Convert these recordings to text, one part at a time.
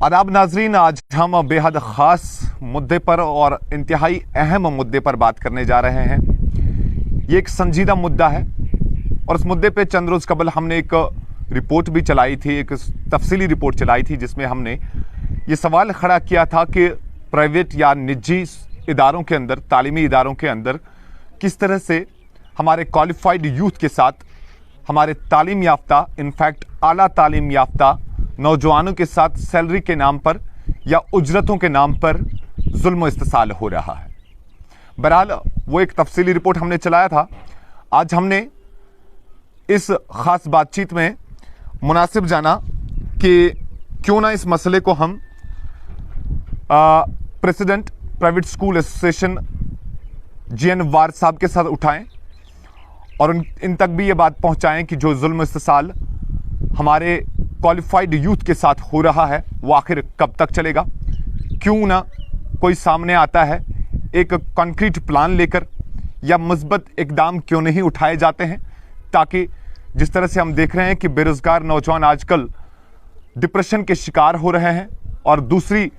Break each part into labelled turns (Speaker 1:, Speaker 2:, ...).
Speaker 1: आदाब नाजरीन, आज हम बेहद ख़ास मुद्दे पर और इंतहाई अहम मुद्दे पर बात करने जा रहे हैं। ये एक संजीदा मुद्दा है और इस मुद्दे पे चंद रोज़ कबल हमने एक रिपोर्ट भी चलाई थी, एक तफसीली रिपोर्ट चलाई थी जिसमें हमने ये सवाल खड़ा किया था कि प्राइवेट या निजी इदारों के अंदर, तालीमी इदारों के अंदर किस तरह से हमारे क्वालिफाइड यूथ के साथ हमारे तालीम याफ्ता, इनफैक्ट आला तालीम याफ्ता नौजवानों के साथ सैलरी के नाम पर या उजरतों के नाम पर जुल्म इस्तेसाल हो रहा है। बहरहाल वो एक तफसीली रिपोर्ट हमने चलाया था। आज हमने इस ख़ास बातचीत में मुनासिब जाना कि क्यों ना इस मसले को हम president private school association GN वार साहब के साथ उठाएं और इन तक भी ये बात पहुंचाएं कि जो जुल्म इस्तेसाल हमारे क्वालिफाइड यूथ के साथ हो रहा है वो आखिर कब तक चलेगा। क्यों ना कोई सामने आता है एक कॉन्क्रीट प्लान लेकर, या मुस्बत इकदाम क्यों नहीं उठाए जाते हैं, ताकि जिस तरह से हम देख रहे हैं कि बेरोज़गार नौजवान आजकल डिप्रेशन के शिकार हो रहे हैं और दूसरी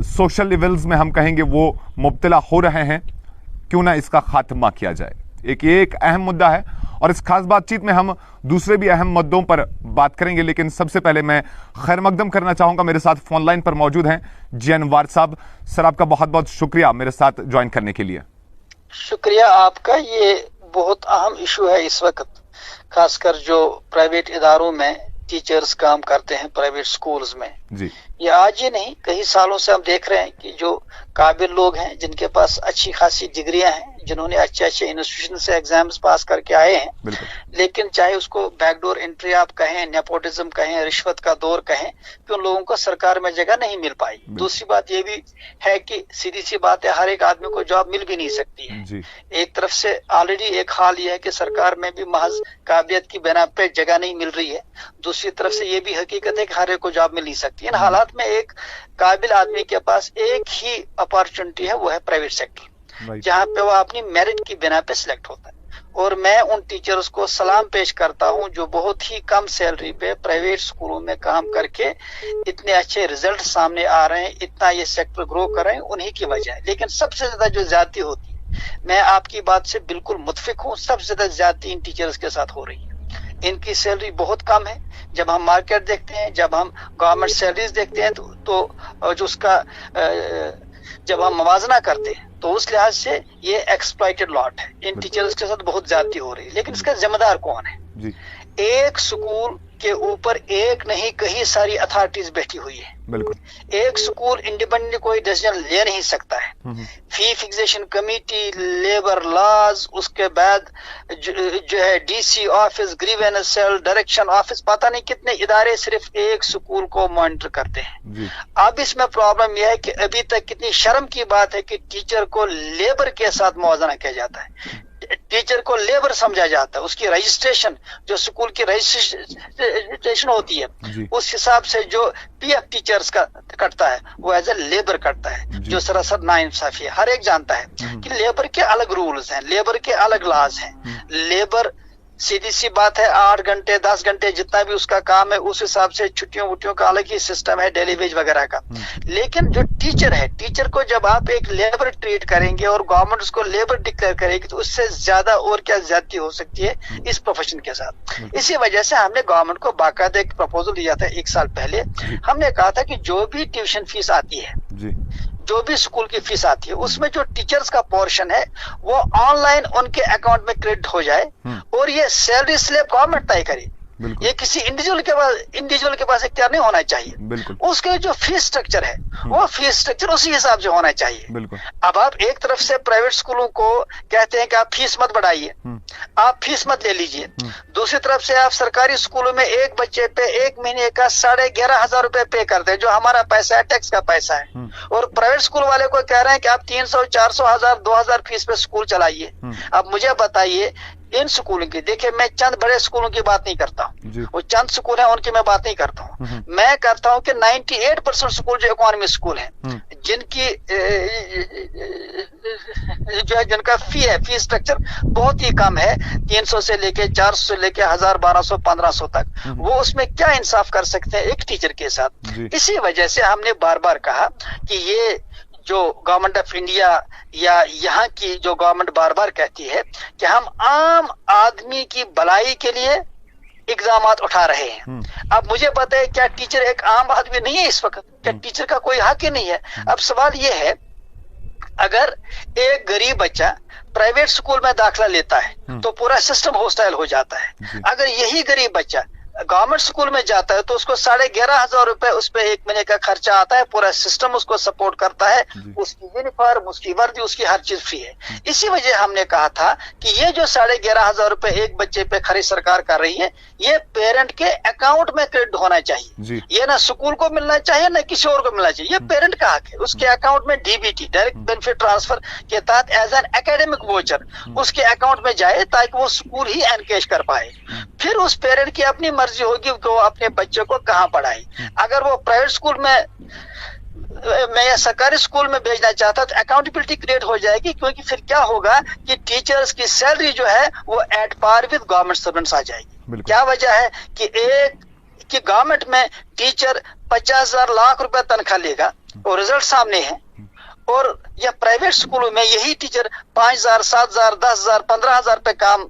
Speaker 1: सोशल लेवल्स में हम कहेंगे वो मुब्तला हो रहे हैं, क्यों ना इसका खात्मा किया जाए। एक अहम मुद्दा है और इस खास बातचीत में हम दूसरे भी अहम मुद्दों पर बात करेंगे, लेकिन सबसे पहले मैं खैर मकदम करना चाहूँगा। मेरे साथ फोन लाइन पर मौजूद हैं GN वार साहब। सर, आपका बहुत बहुत शुक्रिया मेरे साथ ज्वाइन करने के लिए।
Speaker 2: शुक्रिया आपका। ये बहुत अहम इशू है इस वक्त, खासकर जो प्राइवेट इदारों में टीचर्स काम करते हैं, प्राइवेट स्कूल्स में
Speaker 1: जी।
Speaker 2: ये आज ही नहीं, कई सालों से हम देख रहे हैं कि जो काबिल लोग हैं, जिनके पास अच्छी खासी डिग्रियां हैं, जिन्होंने अच्छे अच्छे इंस्टीट्यूशन से एग्जाम्स पास करके आए हैं, लेकिन चाहे उसको बैकडोर एंट्री आप कहें, नेपोटिज्म कहें, रिश्वत का दौर कहें, कि उन लोगों को सरकार में जगह नहीं मिल पाई। दूसरी बात ये भी है कि सीधी सी बात है, हर एक आदमी को जॉब मिल भी नहीं सकती है जी। एक तरफ से ऑलरेडी एक हाल यह है कि सरकार में भी महज काबिलियत की बिना पे जगह नहीं मिल रही है। दूसरी तरफ से ये भी हकीकत है कि हर एक को जॉब मिल नहीं सकती। इन हालात में एक काबिल आदमी के पास एक ही अपॉर्चुनिटी है, वो है प्राइवेट सेक्टर, जहां पे वो अपनी मेरिट की बिना पे सिलेक्ट होता है। और मैं उन टीचर्स को सलाम पेश करता हूं जो बहुत ही कम सैलरी पे प्राइवेट स्कूलों में काम करके इतने अच्छे रिजल्ट सामने आ रहे हैं, इतना ये सेक्टर ग्रो कर रहे हैं, उन्हीं की वजह है। लेकिन सबसे ज्यादा जो ज्यादती होती है, मैं आपकी बात से बिल्कुल मुत्फिक हूँ, सबसे ज्यादा ज्यादती इन टीचर्स के साथ हो रही है। इनकी सैलरी बहुत कम है। जब हम मार्केट देखते हैं, जब हम गवर्नमेंट सैलरीज देखते हैं, तो जो उसका जब हम मवाजना करते हैं, तो उस लिहाज से ये एक्सप्लॉइटेड लॉट है। इन टीचर्स के साथ बहुत ज्यादती हो रही है। लेकिन इसका जिम्मेदार कौन है जी? एक स्कूल के ऊपर एक नहीं, कई सारी अथॉरिटीज बैठी हुई है। बिल्कुल। एक स्कूल इंडिपेंडेंटली कोई डिसीजन ले नहीं सकता है। Fee fixation committee, labour laws, उसके बाद जो है DC office, grievance cell, direction office, पता नहीं कितने इदारे सिर्फ एक स्कूल को मॉनिटर करते हैं। अब इसमें प्रॉब्लम यह है कि अभी तक कितनी शर्म की बात है कि टीचर को लेबर के साथ मुआवजा किया जाता है, टीचर को लेबर समझा जाता है। उसकी रजिस्ट्रेशन, जो स्कूल की रजिस्ट्रेशन होती है, उस हिसाब से जो PF टीचर्स का कटता है वो एज ए लेबर कटता है, जो सरासर नाइंसाफी है। हर एक जानता है कि लेबर के अलग रूल्स हैं, लेबर के अलग लॉज हैं। लेबर सीधी सी बात है, 8 घंटे 10 घंटे जितना भी उसका काम है, उस हिसाब से छुट्टियों वुट्टियों का अलग ही सिस्टम है, डेली वेज वगैरह का। लेकिन जो टीचर है, टीचर को जब आप एक लेबर ट्रीट करेंगे और गवर्नमेंट उसको लेबर डिक्लेयर करेगी, तो उससे ज्यादा और क्या ज्यादती हो सकती है इस प्रोफेशन के साथ। इसी वजह से हमने गवर्नमेंट को बाकायदा एक प्रपोजल दिया था 1 साल पहले। हमने कहा था कि जो भी ट्यूशन फीस आती है, जो भी स्कूल की फीस आती है, उसमें जो टीचर्स का पोर्शन है वो ऑनलाइन उनके अकाउंट में क्रेडिट हो जाए और ये सैलरी स्लिप गवर्नमेंट तय करे। ये किसी इंडिविजुअल के पास इख्तियार नहीं होना चाहिए। उसके जो फीस स्ट्रक्चर है, वो फीस स्ट्रक्चर उसी हिसाब से होना चाहिए। अब आप एक तरफ से प्राइवेट स्कूलों को कहते हैं कि आप फीस मत बढ़ाइए, आप फीस मत ले लीजिए। दूसरी तरफ से आप सरकारी स्कूलों में एक बच्चे पे 1 महीने का 11,500 रुपए पे करते हैं, जो हमारा पैसा है, टैक्स का पैसा है। और प्राइवेट स्कूल वाले को कह रहे हैं कि आप 300, 400, 1000, 2000 फीस पे स्कूल चलाइए। अब मुझे बताइए इन स्कूलों की, देखिए मैं चंद बड़े स्कूलों की बात नहीं करता हूँ, वो चंद स्कूल हैं उनकी मैं बात नहीं करता हूँ। मैं करता हूँ कि 98% स्कूल जो इकोनॉमी स्कूल हैं, जिनकी जो है जिनका फी स्ट्रक्चर बहुत ही कम है, 300 से लेके 400 से लेके 1000, 1200, 1500 तक, वो उसमें क्या इंसाफ कर सकते हैं एक टीचर के साथ। इसी वजह से हमने बार बार कहा कि ये जो गवर्नमेंट ऑफ इंडिया या यहाँ की जो गवर्नमेंट बार बार कहती है कि हम आम आदमी की भलाई के लिए इक़दाम उठा रहे हैं। अब मुझे बताए, क्या टीचर एक आम आदमी नहीं है इस वक्त? क्या टीचर का कोई हक ही नहीं है? अब सवाल ये है, अगर एक गरीब बच्चा प्राइवेट स्कूल में दाखिला लेता है तो पूरा सिस्टम हॉस्टाइल हो जाता है। अगर यही गरीब बच्चा गवर्नमेंट स्कूल में जाता है तो उसको 11,500 रुपए उस पे एक महीने का खर्चा आता है, पूरा सिस्टम उसको सपोर्ट करता है, उसकी यूनिफॉर्म, उसकी वर्दी, उसकी हर चीज फ्री है। इसी वजह हमने कहा था कि ये जो 11,500 रुपए एक बच्चे पे खरीद सरकार कर रही है, ये पेरेंट के अकाउंट में क्रेडिट होना चाहिए। ये ना स्कूल को मिलना चाहिए ना किसी और को मिलना चाहिए, ये पेरेंट का हक है। उसके अकाउंट में डीबीटी, डायरेक्ट बेनिफिट ट्रांसफर के तहत एज एन एकेडमिक वोचर उसके अकाउंट में जाए ताकि वो स्कूल ही एनकेश कर पाए। फिर उस पेरेंट की अपनी मर्जी होगी कि वो अपने बच्चे को कहाँ पढ़ाए। अगर वो प्राइवेट स्कूल में मैं या सरकारी स्कूल में भेजना चाहता तो अकाउंटेबिलिटी क्रिएट हो जाएगी, क्योंकि फिर क्या होगा कि टीचर्स की सैलरी जो है वो at par with government servants आ जाएगी। क्या वजह है कि गवर्नमेंट में टीचर 50,000 लाख रुपए तनख्वाह लेगा और रिजल्ट सामने है, और या प्राइवेट स्कूलों में यही टीचर 5,000, 7,000, 10,000, 15,000 पे काम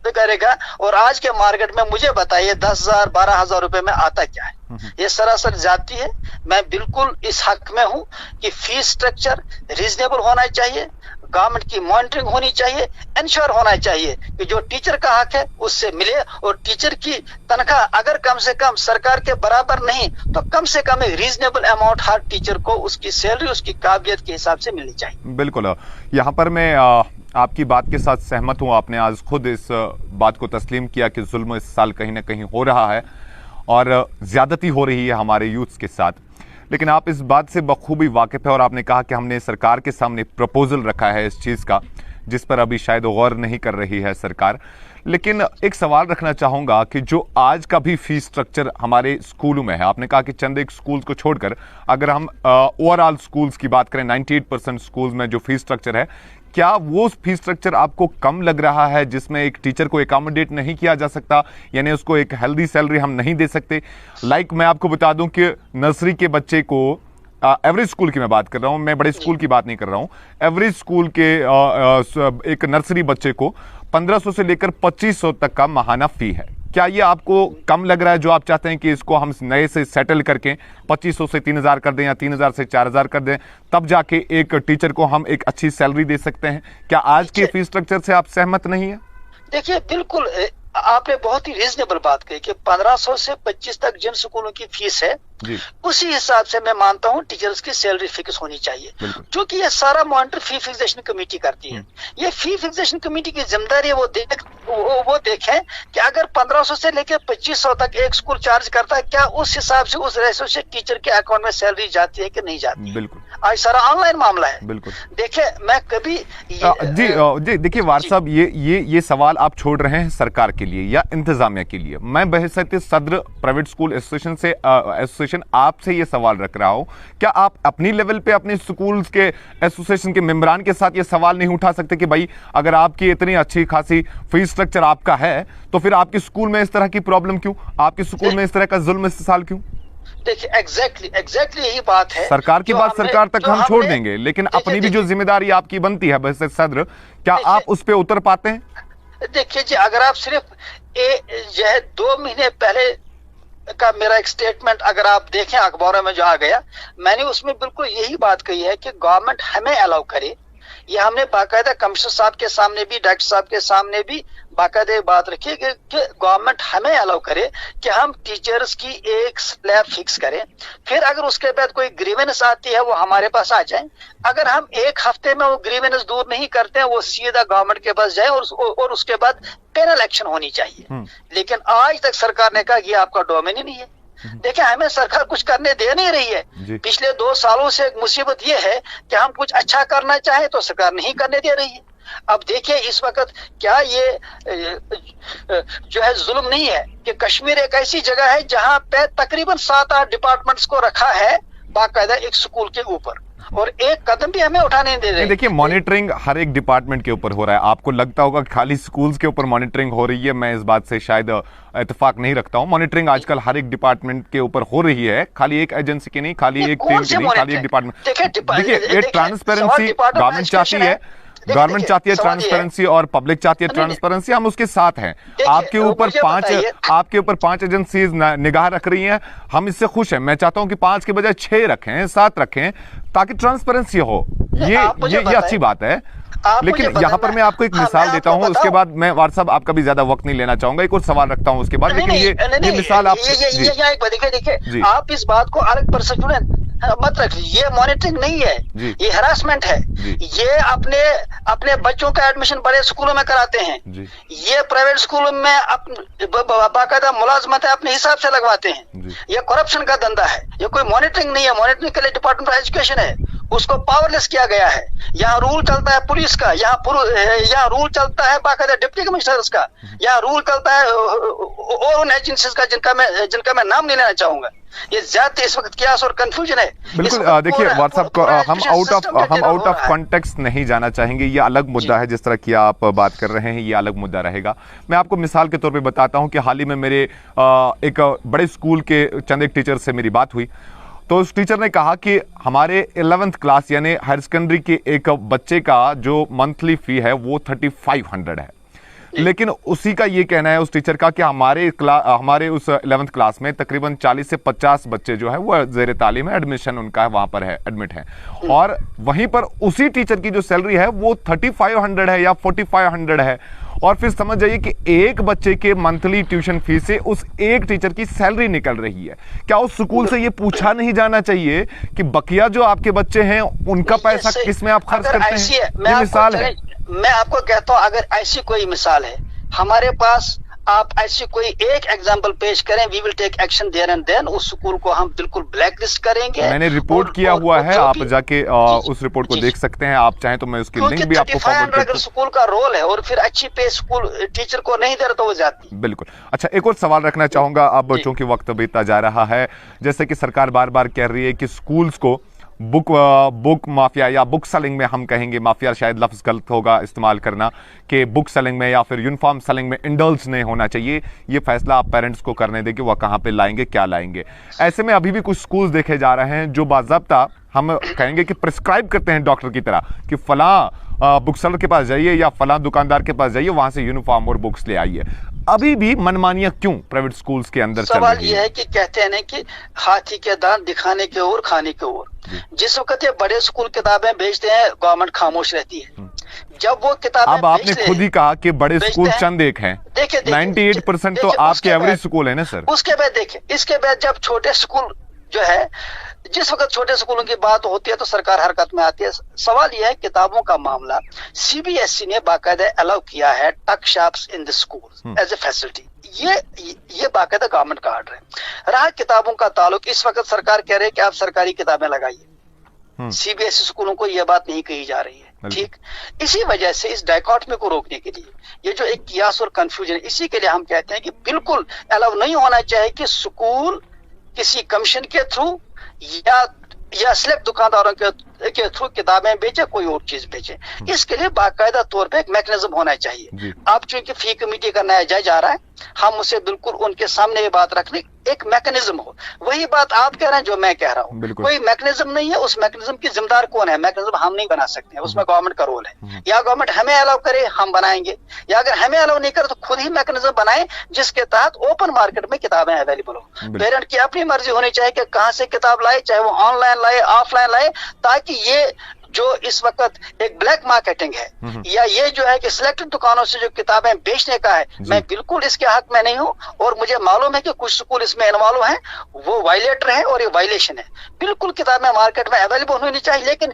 Speaker 2: करेगा, और आज के मार्केट में मुझे बताइए 10,000, 12,000 रुपए में आता क्या है? ये सरासर जाती है। मैं बिल्कुल इस हक में हूं कि फीस स्ट्रक्चर रीजनेबल होना चाहिए, गवर्नमेंट की मॉनिटरिंग होनी चाहिए, इंश्योर होना चाहिए कि जो टीचर का हक है उससे मिले, और टीचर की तनख्वाह अगर कम से कम सरकार के बराबर नहीं तो कम से कम एक रीजनेबल अमाउंट हर टीचर को उसकी सैलरी, उसकी काबिलियत के हिसाब से मिलनी चाहिए।
Speaker 1: बिल्कुल, यहाँ पर मैं आपकी बात के साथ सहमत हूँ। आपने आज खुद इस बात को तस्लीम किया कि जुल्म इस साल कहीं ना कहीं हो रहा है और ज्यादती हो रही है हमारे यूथ्स के साथ, लेकिन आप इस बात से बखूबी वाकिफ है और आपने कहा कि हमने सरकार के सामने प्रपोजल रखा है इस चीज़ का, जिस पर अभी शायद गौर नहीं कर रही है सरकार। लेकिन एक सवाल रखना चाहूँगा कि जो आज का भी फीस स्ट्रक्चर हमारे स्कूलों में है, आपने कहा कि चंद एक स्कूल्स को छोड़कर अगर हम ओवरऑल स्कूल्स की बात करें, 98% स्कूल्स में जो फीस स्ट्रक्चर है, क्या वो फीस स्ट्रक्चर आपको कम लग रहा है जिसमें एक टीचर को एकोमोडेट नहीं किया जा सकता, यानी उसको एक हेल्दी सैलरी हम नहीं दे सकते? मैं आपको बता दूं कि नर्सरी के बच्चे को, एवरेज स्कूल की मैं बात कर रहा हूं, मैं बड़े स्कूल की बात नहीं कर रहा हूं, एवरेज स्कूल के एक नर्सरी बच्चे को 1500 से लेकर 2500 तक का माहाना फी है। क्या ये आपको कम लग रहा है, जो आप चाहते हैं कि इसको हम नए से सेटल करके 2500 से 3000 कर दें या 3000 से 4000 कर दें, तब जाके एक टीचर को हम एक अच्छी सैलरी दे सकते हैं? क्या आज के फीस स्ट्रक्चर से आप सहमत नहीं है?
Speaker 2: देखिए, बिल्कुल आपने बहुत ही रीजनेबल बात कही कि 1500 से 25 तक जिन स्कूलों की फीस है उसी हिसाब से मैं मानता हूं टीचर्स की सैलरी फिक्स होनी चाहिए, क्योंकि ये सारा मॉनिटर फी फिक्सेशन कमेटी करती है। ये फी फिक्सेशन कमेटी की जिम्मेदारी है वो देखें कि अगर 1500 से लेकर 2500 तक एक स्कूल चार्ज करता है, क्या उस हिसाब से उस रेशो से टीचर के अकाउंट में सैलरी जाती है कि नहीं जाती?
Speaker 1: बिल्कुल,
Speaker 2: आज सारा ऑनलाइन मामला है।
Speaker 1: बिल्कुल,
Speaker 2: देखिए मैं कभी
Speaker 1: जी देखिए वार साहब, ये सवाल आप छोड़ रहे हैं सरकार के लिए या इंतजामिया के लिए। मैं बहैसियत सदर प्राइवेट स्कूल एसोसिएशन आपसे ये सवाल रख रहा हूं, क्या आप अपनी लेवल पे अपने स्कूल्स के एसोसिएशन के मेंबरान के साथ ये सवाल नहीं उठा सकते कि भाई अगर आपकी इतनी अच्छी खासी फीस स्ट्रक्चर आपका है तो फिर आपके स्कूल में इस तरह की प्रॉब्लम क्यों, आपके स्कूल में इस तरह का जुल्म इस्तेसाल क्यों?
Speaker 2: देखिए एग्जैक्टली यही बात है।
Speaker 1: सरकार की बात सरकार तक हम छोड़ देंगे, लेकिन अपनी भी जो जिम्मेदारी आपकी बनती है बहैसियत सदर, क्या आप उस पर उतर पाते हैं?
Speaker 2: देखिए जी, अगर आप सिर्फ जो है 2 महीने पहले का मेरा एक स्टेटमेंट अगर आप देखें अखबारों में जो आ गया, मैंने उसमें बिल्कुल यही बात कही है कि गवर्नमेंट हमें अलाउ करे। ये हमने बाकायदा कमिश्नर साहब के सामने भी, डायरेक्टर साहब के सामने भी बाकायदा बात रखी कि गवर्नमेंट हमें अलाउ करे कि हम टीचर्स की एक स्लैब फिक्स करें, फिर अगर उसके बाद कोई ग्रीवेंस आती है वो हमारे पास आ जाए। अगर हम एक हफ्ते में वो ग्रीवेंस दूर नहीं करते हैं, वो सीधा गवर्नमेंट के पास जाए और उसके बाद पेनल एक्शन होनी चाहिए। लेकिन आज तक सरकार ने कहा कि आपका डोमेन ही नहीं है। देखिए, हमें सरकार कुछ करने दे नहीं रही है। पिछले 2 सालों से एक मुसीबत ये है कि हम कुछ अच्छा करना चाहें तो सरकार नहीं करने दे रही है। अब देखिए इस वक्त क्या ये जो है जुल्म नहीं है कि कश्मीर एक ऐसी जगह है जहां पे तकरीबन 7-8 डिपार्टमेंट्स को रखा है बाकायदा एक स्कूल के ऊपर, और एक कदम भी हमें उठाने नहीं दे रहे।
Speaker 1: देखिए मॉनिटरिंग हर एक डिपार्टमेंट के ऊपर हो रहा है। आपको लगता होगा कि खाली स्कूल्स के ऊपर मॉनिटरिंग हो रही है, मैं इस बात से शायद इत्तेफाक नहीं रखता हूं। मॉनिटरिंग आजकल हर एक डिपार्टमेंट के ऊपर हो रही है, खाली एक एजेंसी की नहीं, खाली एक टीम की नहीं, खाली एक डिपार्टमेंट। देखिए ये ट्रांसपेरेंसी गवर्नमेंट चाहती है, गवर्नमेंट चाहती है ट्रांसपेरेंसी और पब्लिक चाहती है ट्रांसपेरेंसी, हम उसके साथ हैं। आपके ऊपर पांच एजेंसीज निगाह रख रही हैं, हम इससे खुश हैं। मैं चाहता हूं कि 5 के बजाय 6 रखें, 7 रखें, ताकि ट्रांसपेरेंसी हो। ये अच्छी बात है। लेकिन यहां पर मैं आपको एक मिसाल देता हूं, उसके बाद मैं व्हाट्सएप आपका भी ज्यादा वक्त नहीं लेना चाहूंगा, एक और सवाल रखता हूं उसके बाद। लेकिन ये मिसाल आप
Speaker 2: देखिए आप इस बात को अलग परसेप्शन मत रखिए। ये मॉनिटरिंग नहीं है, ये हरासमेंट है। ये अपने बच्चों का एडमिशन बड़े स्कूलों में कराते हैं, ये प्राइवेट स्कूलों में बाकायदा मुलाजमत है अपने हिसाब से लगवाते हैं। ये करप्शन का धंधा है, ये कोई मॉनिटरिंग नहीं है। मॉनिटरिंग के लिए डिपार्टमेंट ऑफ एजुकेशन है, उसको पावरलेस किया गया है। यहाँ रूल चलता है पुलिस का, यहाँ रूल चलता है बाकायदा डिप्टी कमिश्नर्स का, यहाँ रूल चलता है और उन एजेंसीज का जिनका मैं नाम नहीं लेना चाहूंगा। ये ज्यादा इस वक्त क्या और कंफ्यूजन है।
Speaker 1: बिल्कुल देखिए व्हाट्सएप को हम आउट ऑफ कॉन्टेक्स्ट नहीं जाना चाहेंगे, ये अलग मुद्दा है। जिस तरह की आप बात कर रहे हैं ये अलग मुद्दा रहेगा। मैं आपको मिसाल के तौर पे बताता हूं कि हाल ही में मेरे एक बड़े स्कूल के चंद एक टीचर से मेरी बात हुई, तो उस टीचर ने कहा कि हमारे 11th क्लास यानी हायर सेकेंडरी के एक बच्चे का जो मंथली फी है वो 3500 है। लेकिन उसी का ये कहना है उस टीचर का कि हमारे उस 11th क्लास में तकरीबन 40 से 50 बच्चे जो है वो ज़ेर तालीम है, एडमिशन उनका वहां पर है, एडमिट है, और वहीं पर उसी टीचर की जो सैलरी है वो 3500 है या 4500 है। और फिर समझ जाइए कि एक बच्चे के मंथली ट्यूशन फीस से उस एक टीचर की सैलरी निकल रही है। क्या उस स्कूल से ये पूछा नहीं जाना चाहिए कि बकिया जो आपके बच्चे हैं उनका पैसा किस में आप खर्च करते हैं? ये मिसाल है।
Speaker 2: मैं आपको कहता हूं अगर ऐसी कोई मिसाल है हमारे पास, आप ऐसी कोई एक एग्जांपल पेश करें, we will take action there and then. उस स्कूल को हम बिल्कुल ब्लैक लिस्ट करेंगे।
Speaker 1: मैंने रिपोर्ट किया हुआ है, आप जाके उस रिपोर्ट को देख सकते हैं, आप चाहें तो मैं उसकी लिंक भी आपको फॉरवर्ड कर दूं।
Speaker 2: अगर स्कूल का रोल है और फिर अच्छी पे स्कूल टीचर को नहीं दे रहा तो वो जाती।
Speaker 1: बिल्कुल। अच्छा एक और सवाल रखना चाहूंगा, अब चूंकि वक्त बीतता जा रहा है, जैसे कि सरकार बार बार कह रही है कि स्कूल्स को बुक माफिया या बुक सेलिंग में, हम कहेंगे माफिया शायद लफ्ज गलत होगा इस्तेमाल करना, कि बुक सेलिंग में या फिर यूनिफॉर्म सेलिंग में इंडल्ज नहीं होना चाहिए। ये फैसला आप पेरेंट्स को करने दें कि वह कहां पे लाएंगे, क्या लाएंगे। ऐसे में अभी भी कुछ स्कूल्स देखे जा रहे हैं जो बाज़ाब्ता हम कहेंगे कि प्रिस्क्राइब करते हैं डॉक्टर की तरह कि फलां बुक सेलर के पास जाइए या फलां दुकानदार के पास जाइए, वहां से यूनिफॉर्म और बुक्स ले आइए। अभी भी मनमानियां क्यों प्राइवेट स्कूल्स के अंदर चल रही है?
Speaker 2: सवाल यह है कि कहते हैं ना कि हाथी के दांत दिखाने के ओर खाने के ओर। जिस वक्त ये बड़े स्कूल किताबें भेजते हैं गवर्नमेंट खामोश रहती है। जब वो किताबें
Speaker 1: अब आपने खुद ही कहा कि बड़े स्कूल चंद एक हैं, 98% तो आपके एवरेज स्कूल है ना सर।
Speaker 2: उसके बाद देखिए, इसके बाद जब छोटे स्कूल जो है, जिस वक्त छोटे स्कूलों की बात होती है तो सरकार हरकत में आती है। सवाल यह है किताबों का मामला, सीबीएसई ने बाकायदा अलाउ किया है tuck shops in the school as a facility. ये बाकायदा गवर्नमेंट का आर्डर है। रहा किताबों का ताल्लुक, इस वक्त सरकार कह रही है कि आप सरकारी किताबें लगाइए, सीबीएसई स्कूलों को यह बात नहीं कही जा रही है। ठीक, इसी वजह से इस डायकॉटमी को रोकने के लिए, ये जो एक कियास और कंफ्यूजन, इसी के लिए हम कहते हैं कि बिल्कुल अलाउ नहीं होना चाहिए कि स्कूल किसी कमीशन के थ्रू या सिलेक्ट दुकानदारों के थ्रू किताबें बेचे, कोई और चीज बेचे। इसके लिए बाकायदा तौर पे एक मैकेनिज्म होना चाहिए। अब चूंकि फी कमेटी का नया जज आ रहा है, हम उसे बिल्कुल उनके सामने ये बात रखने, एक मैकेनिज्म हो। वही बात आप कह रहे हैं जो मैं कह रहा हूँ, कोई मैकेनिज्म नहीं है। उस मैकेनिज्म की जिम्मेदार कौन है? मैकेनिज्म हम नहीं बना सकते हैं, उसमें गवर्नमेंट का रोल है। या गवर्नमेंट हमें अलाउ करे, हम बनाएंगे, या अगर हमें अलाउ नहीं करे तो खुद ही मैकेनिज्म बनाए जिसके तहत ओपन मार्केट में किताबें अवेलेबल हो। पेरेंट की अपनी मर्जी होनी चाहिए कि कहां से किताब लाए, चाहे वो ऑनलाइन लाए, ऑफलाइन लाए, ताकि ये जो इस वक्त एक ब्लैक मार्केटिंग है या ये जो है कि सिलेक्टेड दुकानों से जो किताबें बेचने का है, मैं बिल्कुल इसके हक में नहीं हूं। और मुझे मालूम है कि कुछ स्कूल इसमें इन्वॉल्व हैं, वो वायलेटर है और ये वायलेशन है। बिल्कुल किताबें मार्केट में अवेलेबल होनी चाहिए, लेकिन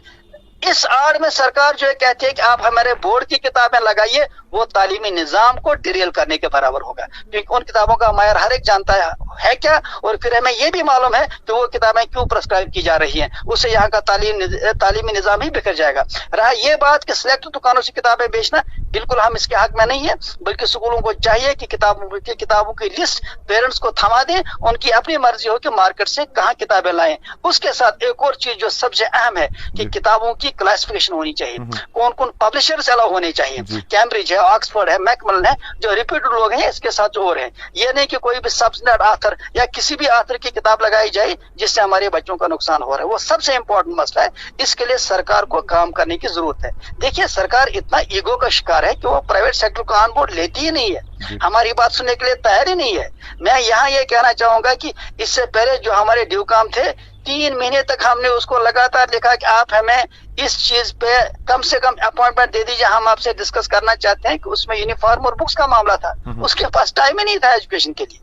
Speaker 2: इस आड़ में सरकार जो है कहती है कि आप हमारे बोर्ड की किताबें लगाइए, वो तालीमी निजाम को डिरेल करने के बराबर होगा, क्योंकि उन किताबों का मायर हर एक जानता है क्या, और फिर हमें ये भी मालूम है कि वो किताबें क्यों प्रेस्क्राइब की जा रही हैं, उससे यहाँ का तालीमी निजाम ही बिखर जाएगा। रहा ये बात कि सिलेक्ट दुकानों से किताबें बेचना, बिल्कुल हम इसके हक में नहीं है, बल्कि स्कूलों को चाहिए कि किताबों की लिस्ट पेरेंट्स को थमा दें, उनकी अपनी मर्जी हो कि मार्केट से कहाँ किताबें लाएं। उसके साथ एक और चीज जो सबसे अहम है कि किताबों की क्लासिफिकेशन होनी चाहिए, कौन कौन पब्लिशर्स अलाउ होने चाहिए। कैम्ब्रिज है, ऑक्सफोर्ड है, मैकमिलन है, जो रिप्यूटेड लोग हैं, इसके साथ और हैं। ये नहीं कि कोई भी सब्सिडेंट ऑथर या किसी भी ऑथर की किताब लगाई जाए जिससे हमारे बच्चों का नुकसान हो रहा है, वो सबसे इंपॉर्टेंट मसला है। इसके लिए सरकार को काम करने की जरूरत है। देखिए, सरकार इतना ईगो का शिकार है कि वो प्राइवेट सेक्टर को ऑन बोर्ड लेती ही नहीं है, हमारी बात सुनने के लिए तैयार ही नहीं है। मैं यहाँ ये कहना चाहूंगा कि इससे पहले जो हमारे ड्यू काम थे, 3 महीने तक हमने उसको लगातार लिखा कि आप हमें इस चीज पे कम से कम अपॉइंटमेंट दे दीजिए, हम आपसे डिस्कस करना चाहते हैं कि उसमें यूनिफॉर्म और बुक्स का मामला था, उसके पास टाइम ही नहीं था एजुकेशन के लिए।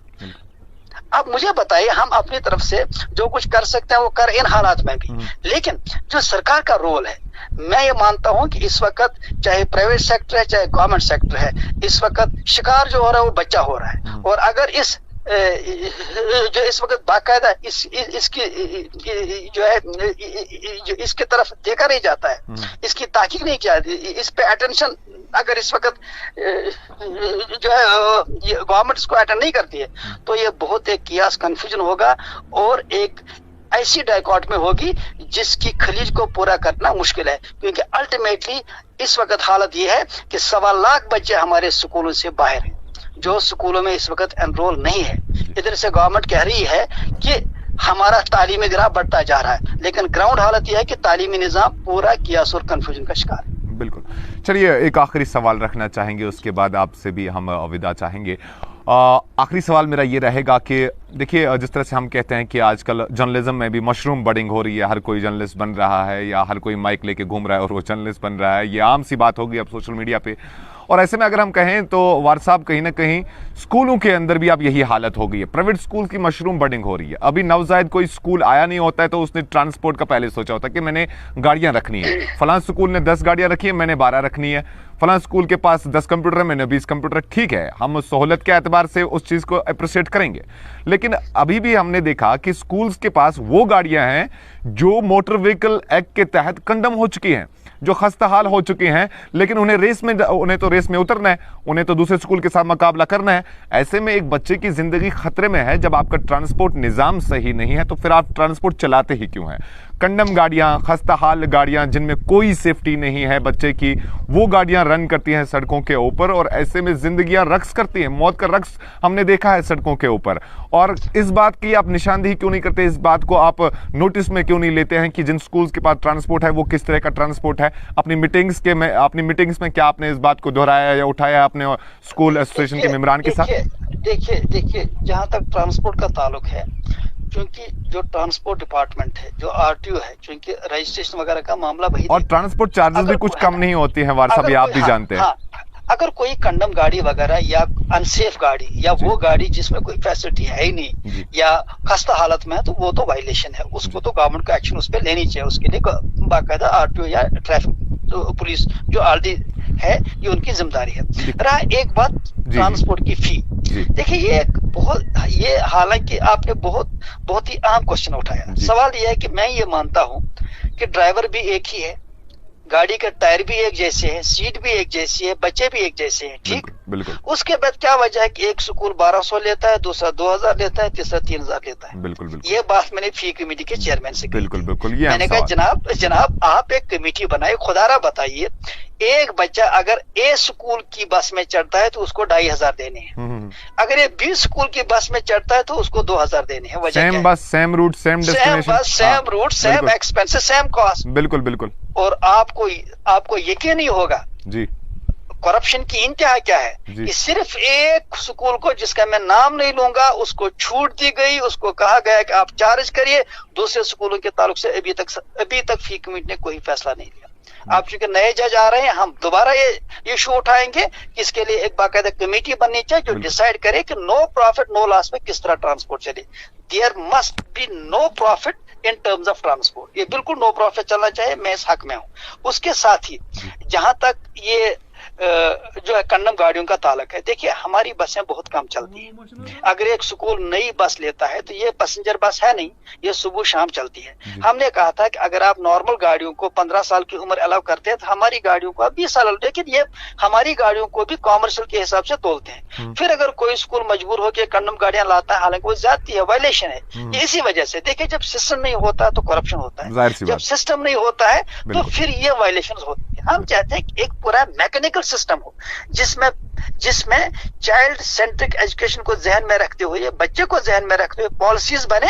Speaker 2: अब मुझे बताइए, हम अपनी तरफ से जो कुछ कर सकते हैं वो कर इन हालात में भी, लेकिन जो सरकार का रोल है, मैं ये मानता हूं कि इस वक्त चाहे प्राइवेट सेक्टर है चाहे गवर्नमेंट सेक्टर है, इस वक्त शिकार जो हो रहा है वो बच्चा हो रहा है। और अगर जो इस वक्त बाकायदा इसकी जो है जो इसके तरफ देखा नहीं जाता है, इसकी ताकीद नहीं किया, इस पे अटेंशन अगर इस वक्त जो है गवर्नमेंट इसको अटेंड नहीं करती है, तो ये बहुत एक कियास कंफ्यूजन होगा और एक ऐसी डायकॉट में होगी जिसकी खलीज को पूरा करना मुश्किल है। क्योंकि अल्टीमेटली इस वक्त हालत ये है कि 1.25 लाख बच्चे हमारे स्कूलों से बाहर हैं, जो स्कूलों में इस वक्त एनरोल नहीं है। इधर से गवर्नमेंट कह रही है कि हमारा तालीमी ग्राफ बढ़ता जा रहा है, लेकिन ग्राउंड हालत यह है कि तालीमी निजाम पूरा कियास और कंफ्यूजन का शिकार है।
Speaker 1: बिल्कुल। चलिए, एक आखिरी सवाल रखना चाहेंगे, उसके बाद आपसे भी हम विदा चाहेंगे। आखिरी सवाल मेरा ये रहेगा कि देखिए, जिस तरह से हम कहते हैं कि आजकल जर्नलिज्म में भी मशरूम बडिंग हो रही है, हर कोई जर्नलिस्ट बन रहा है या हर कोई माइक लेके घूम रहा है और वो जर्नलिस्ट बन रहा है, ये आम सी बात होगी अब सोशल मीडिया पे। और ऐसे में अगर हम कहें तो वार साहब, कहीं ना कहीं स्कूलों के अंदर भी अब यही हालत हो गई है, प्राइवेट स्कूल की मशरूम बडिंग हो रही है। अभी नवजायद कोई स्कूल आया नहीं होता है तो उसने ट्रांसपोर्ट का पहले सोचा होता है कि मैंने गाड़ियां रखनी है, फलां स्कूल ने 10 गाड़ियां रखी है, मैंने 12 रखनी है, फलां स्कूल के पास 10 कंप्यूटर है, मैंने 20 कंप्यूटर। ठीक है, हम सहूलत के एतबार से उस चीज़ को अप्रिशिएट करेंगे, लेकिन अभी भी हमने देखा कि स्कूल्स के पास वो गाड़ियां हैं जो मोटर व्हीकल एक्ट के तहत कंडम हो चुकी हैं, जो खस्ताहाल हो चुके हैं, लेकिन उन्हें तो रेस में उतरना है, उन्हें तो दूसरे स्कूल के साथ मुकाबला करना है। ऐसे में एक बच्चे की जिंदगी खतरे में है। जब आपका ट्रांसपोर्ट निज़ाम सही नहीं है तो फिर आप ट्रांसपोर्ट चलाते ही क्यों हैं? कंडम गाड़ियां, खस्ताहाल गाड़ियां जिनमें कोई सेफ्टी नहीं है बच्चे की, वो गाड़ियां रन करती हैं सड़कों के ऊपर और ऐसे में जिंदगियां रक्स करती हैं, मौत का रक्स हमने देखा है सड़कों के ऊपर। और इस बात की आप निशानदेही क्यों नहीं करते? इस बात को आप नोटिस में क्यों नहीं लेते हैं कि जिन स्कूल्स के पास ट्रांसपोर्ट है वो किस तरह का ट्रांसपोर्ट है? अपनी मीटिंग्स में क्या आपने इस बात को दोहराया या उठाया अपने स्कूल एसोसिएशन के मेंबरान के साथ?
Speaker 2: देखिए, जहां तक ट्रांसपोर्ट का ताल्लुक है, क्योंकि जो ट्रांसपोर्ट डिपार्टमेंट है, जो आरटीओ है, क्योंकि रजिस्ट्रेशन वगैरह का मामला वही, और
Speaker 1: ट्रांसपोर्ट चार्जेस भी कुछ कम नहीं होती हैं वार साहब, आप भी जानते हैं।
Speaker 2: अगर कोई कंडम गाड़ी वगैरह या अनसेफ गाड़ी या वो गाड़ी जिसमें कोई फैसिलिटी है ही नहीं या खस्ता हालत में है, तो वो तो वायलेशन है, उसको तो गवर्नमेंट को एक्शन उस पर लेनी चाहिए। उसके लिए बाकायदा आरटीओ या ट्रैफिक पुलिस जो आरडी है, ये उनकी जिम्मेदारी है। रहा एक बात ट्रांसपोर्ट की फी, देखिए ये हालांकि आपने बहुत ही अहम क्वेश्चन उठाया। सवाल यह है कि मैं ये मानता हूं कि ड्राइवर भी एक ही है, गाड़ी के टायर भी एक जैसे हैं, सीट भी एक जैसी है, बच्चे भी एक जैसे हैं, ठीक?
Speaker 1: बिल्कुल।
Speaker 2: उसके बाद क्या वजह है कि एक स्कूल 1200 लेता है, दूसरा 2000 लेता है, तीसरा 3000 लेता है?
Speaker 1: बिल्कुल।
Speaker 2: ये बात मैंने फी कमेटी के चेयरमैन से की।
Speaker 1: बिल्कुल।
Speaker 2: मैंने कहा जनाब आप एक कमेटी बनाए, खुदारा बताइए, एक बच्चा अगर ए स्कूल की बस में चढ़ता है तो उसको 2500 देने हैं, अगर ये बी स्कूल की बस में चढ़ता है तो उसको 2000 देने हैं। वजह
Speaker 1: same bus, same route, same destination,
Speaker 2: same route, same expenses, same cost.
Speaker 1: बिल्कुल।
Speaker 2: और आपको यकीन नहीं होगा
Speaker 1: जी,
Speaker 2: करप्शन की इंतहा क्या है कि सिर्फ एक स्कूल को, जिसका मैं नाम नहीं लूंगा, उसको छूट दी गई, उसको कहा गया कि आप चार्ज करिए। दूसरे स्कूलों के ताल्लुक से अभी तक फी कमेटी ने कोई फैसला नहीं लिया। आप चूंकि नए जज आ रहे हैं, हम दोबारा ये इशू उठाएंगे कि इसके लिए एक बाकायदा कमेटी बननी चाहिए जो डिसाइड करे कि नो प्रॉफिट नो लॉस में किस तरह ट्रांसपोर्ट चले। There must be no profit in terms of transport. ये बिल्कुल नो प्रॉफिट चलना चाहिए, मैं इस हक में हूँ। उसके साथ ही जहां तक ये जो है कंडम गाड़ियों का ताल्लुक है, देखिए हमारी बसें बहुत कम चलती है। अगर एक स्कूल नई बस लेता है तो ये पैसेंजर बस है नहीं, ये सुबह शाम चलती है। हमने कहा था कि अगर आप नॉर्मल गाड़ियों को 15 साल की उम्र अलाउ करते हैं तो हमारी गाड़ियों को आप 20 साल, लेकिन ये हमारी गाड़ियों को भी कॉमर्शियल के हिसाब से तोलते हैं। फिर अगर कोई स्कूल मजबूर होकर कंडम गाड़ियां लाता है, हालांकि वो ज्यादती है, वायलेशन है, ये इसी वजह से। देखिए जब सिस्टम नहीं होता तो करप्शन होता है, जब सिस्टम नहीं होता है तो फिर ये वायलेशन होती है। हम चाहते हैं कि एक पूरा मैकेनिकल सिस्टम हो जिसमें चाइल्ड सेंट्रिक एजुकेशन को जहन में रखते हुए, बच्चे को जहन में रखते हुए पॉलिसीज बने,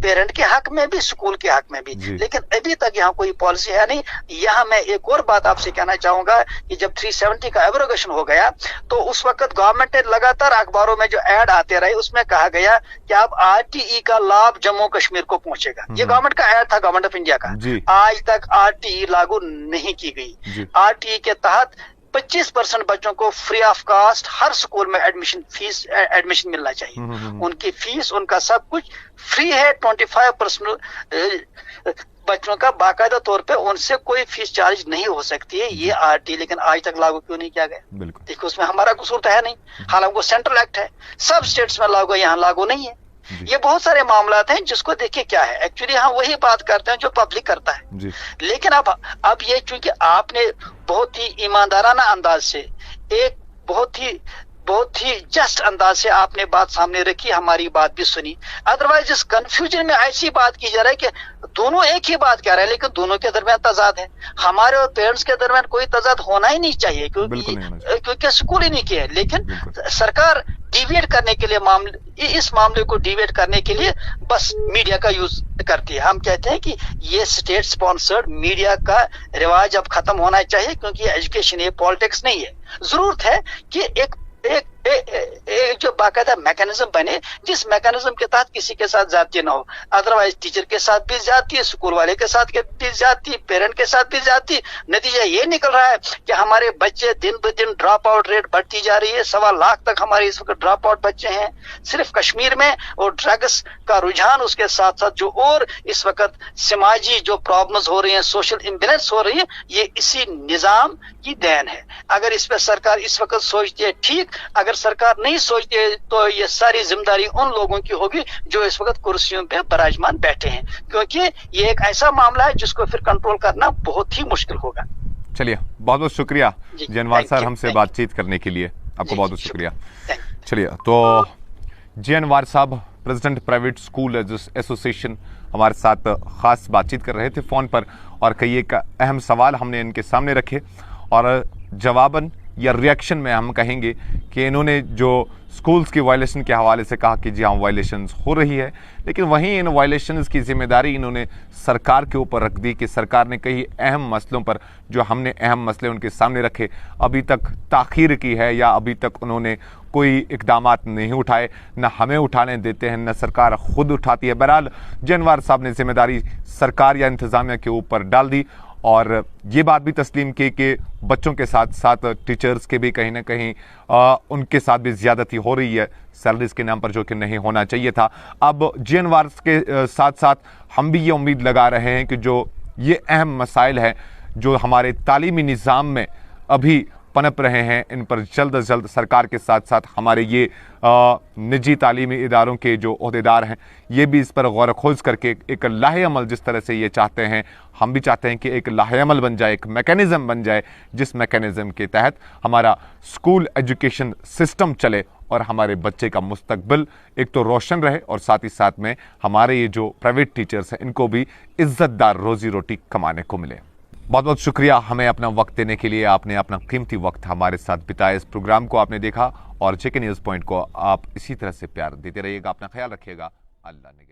Speaker 2: पेरेंट के हक में भी, स्कूल के हक में भी। लेकिन अभी तक यहाँ कोई पॉलिसी है नहीं। यहाँ मैं एक और बात आपसे कहना चाहूंगा कि जब 370 का एब्रोगेशन हो गया तो उस वक्त गवर्नमेंट ने लगातार अखबारों में जो एड आते रहे उसमें कहा गया कि अब RTE का लाभ जम्मू कश्मीर को पहुंचेगा। ये गवर्नमेंट का एड था, गवर्नमेंट ऑफ इंडिया का। आज तक RTE लागू नहीं की गई। RTE के तहत 25% बच्चों को फ्री ऑफ कास्ट हर स्कूल में एडमिशन मिलना चाहिए। उनकी फीस, उनका सब कुछ फ्री है। 25% बच्चों का बाकायदा तौर पे उनसे कोई फीस चार्ज नहीं हो सकती है। ये RTE लेकिन आज तक लागू क्यों नहीं किया गया? देखो उसमें हमारा कसूर तो है नहीं, हालांकि वो सेंट्रल एक्ट है, सब स्टेट्स में लागू है, यहाँ लागू नहीं है। ये बहुत सारे मामला हैं जिसको देखिए क्या है, एक्चुअली हम वही बात करते हैं जो पब्लिक करता है। लेकिन अब ये चूंकि आपने बहुत ही ईमानदाराना अंदाज से, एक बहुत ही जस्ट अंदाज से आपने बात सामने रखी, हमारी बात भी सुनी। अदरवाइज इस कंफ्यूजन में ऐसी बात की जा रही है कि दोनों एक ही बात कह रहे हैं लेकिन दोनों के दरमियान तजाद है। हमारे और पेरेंट्स के दरमियान कोई तजाद होना ही नहीं चाहिए क्योंकि स्कूल ही नहीं किया है। लेकिन सरकार डिविएट करने के लिए इस मामले को डिविएट करने के लिए बस मीडिया का यूज करती है। हम कहते हैं कि ये स्टेट स्पॉन्सर्ड मीडिया का रिवाज अब खत्म होना चाहिए, क्योंकि एजुकेशन ये पॉलिटिक्स नहीं है। जरूरत है कि एक जो बाकायदा मैकेनिज्म बने जिस मैकेनिज्म के तहत किसी के साथ ज्यादती ना हो। अदरवाइज टीचर के साथ भी ज्यादती है, स्कूल वाले के साथ भी ज्यादती, पेरेंट के साथ भी ज्यादती। नतीजा ये निकल रहा है कि हमारे बच्चे दिन ब दिन ड्रॉप आउट रेट बढ़ती जा रही है। 1.25 लाख तक हमारे इस वक्त ड्रॉप आउट बच्चे हैं सिर्फ कश्मीर में। और ड्रग्स का रुझान, उसके साथ साथ जो और इस वक्त समाजी जो प्रॉब्लम्स हो रही है, सोशल इम्बेलेंस हो रही है, ये इसी निजाम की देन है। अगर इस पर सरकार इस वक्त सोचती है ठीक, अगर सरकार नहीं सोचती है तो ये सारी जिम्मेदारी उन लोगों की होगी जो इस वक्त कुर्सियों पे विराजमान बैठे हैं, क्योंकि ये एक ऐसा मामला है जिसको फिर कंट्रोल करना बहुत ही मुश्किल होगा।
Speaker 1: चलिए, बहुत बहुत शुक्रिया जियानवार सर हमसे बातचीत करने के लिए, आपको बहुत बहुत शुक्रिया। चलिए, तो जियानवार साहब प्रेसिडेंट प्राइवेट स्कूल एसोसिएशन हमारे साथ खास बातचीत कर रहे थे फोन पर, और कई एक अहम सवाल हमने इनके सामने रखे और जवाबन या रिएक्शन में हम कहेंगे कि इन्होंने जो स्कूल्स की वायलेशन के हवाले से कहा कि जी हाँ वायलेशंस हो रही है, लेकिन वहीं इन वायलेशंस की जिम्मेदारी इन्होंने सरकार के ऊपर रख दी कि सरकार ने कई अहम मसलों पर, जो हमने अहम मसले उनके सामने रखे, अभी तक ताख़ीर की है या अभी तक उन्होंने कोई इक़दामात नहीं उठाए, न हमें उठाने देते हैं, न सरकार खुद उठाती है। बहरहाल जियानवार साहब ने जिम्मेदारी सरकार या इंतज़ामिया के ऊपर डाल दी और ये बात भी तस्लीम की कि बच्चों के साथ साथ टीचर्स के भी कहीं ना कहीं उनके साथ भी ज़्यादती हो रही है सैलरीज़ के नाम पर, जो कि नहीं होना चाहिए था। अब जियानवार के साथ साथ हम भी ये उम्मीद लगा रहे हैं कि जो ये अहम मसाइल हैं जो हमारे तालीमी निज़ाम में अभी पनप रहे हैं, इन पर जल्द अज जल्द सरकार के साथ साथ हमारे ये निजी तालीमी इदारों के जो ओहदेदार हैं ये भी इस पर गौर खोज करके एक लाहे अमल, जिस तरह से ये चाहते हैं, हम भी चाहते हैं कि एक लाहे अमल बन जाए, एक मैकेनिज़्म बन जाए जिस मैकेनिज़्म के तहत हमारा स्कूल एजुकेशन सिस्टम चले और हमारे बच्चे का मुस्तकबिल एक तो रोशन रहे और साथ ही साथ में हमारे ये जो प्राइवेट टीचर्स हैं इनको भी इज़्ज़तदार रोज़ी रोटी कमाने को मिले। बहुत बहुत शुक्रिया हमें अपना वक्त देने के लिए। आपने अपना कीमती वक्त हमारे साथ बिताया, इस प्रोग्राम को आपने देखा और जेके न्यूज़ पॉइंट को आप इसी तरह से प्यार देते रहिएगा। अपना ख्याल रखिएगा। अल्लाह ने